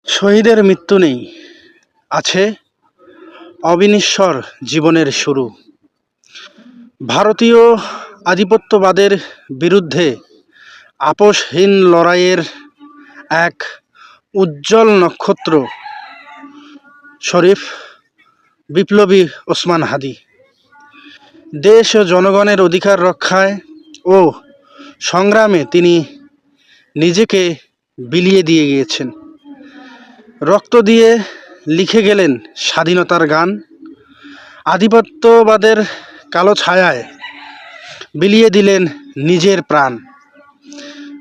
শহীদের মৃত্যু নেই, আছে অবিনশ্বর জীবনের শুরু। ভারতীয় আধিপত্যবাদের বিরুদ্ধে আপোষহীন লড়াইয়ের এক উজ্জ্বল নক্ষত্র শরীফ বিপ্লবী ওসমান হাদি। দেশ ও জনগণের অধিকার রক্ষায় ও সংগ্রামে তিনি নিজেকে বিলিয়ে দিয়ে গিয়েছেন। রক্ত দিয়ে লিখে গেলেন স্বাধীনতার গান। আধিপত্যবাদের কালো ছায়ায় বিলিয়ে দিলেন নিজের প্রাণ।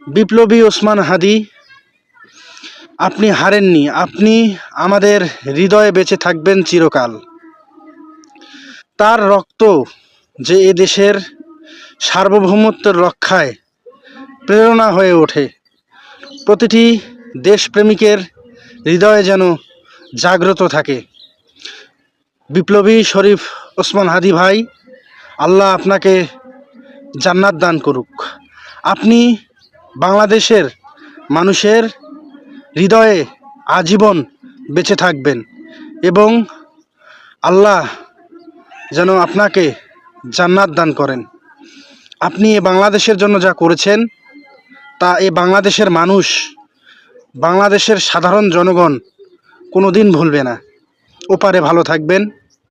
বিপ্লবী ওসমান হাদি, আপনি হারেননি, আপনি আমাদের হৃদয়ে বেঁচে থাকবেন চিরকাল। তার রক্ত যে এ দেশের সার্বভৌমত্বের রক্ষায় প্রেরণা হয়ে ওঠে, প্রতিটি দেশপ্রেমিকের হৃদয়ে যেন জাগ্রত থাকে। বিপ্লবী শরীফ ওসমান হাদি ভাই, আল্লাহ আপনাকে জান্নাত দান করুক। আপনি বাংলাদেশের মানুষের হৃদয়ে আজীবন বেঁচে থাকবেন এবং আল্লাহ যেন আপনাকে জান্নাত দান করেন। আপনি এ বাংলাদেশের জন্য যা করেছেন তা এ বাংলাদেশের মানুষ, বাংলাদেশের সাধারণ জনগণ কোনো দিন ভুলবে না। ওপারে ভালো থাকবেন।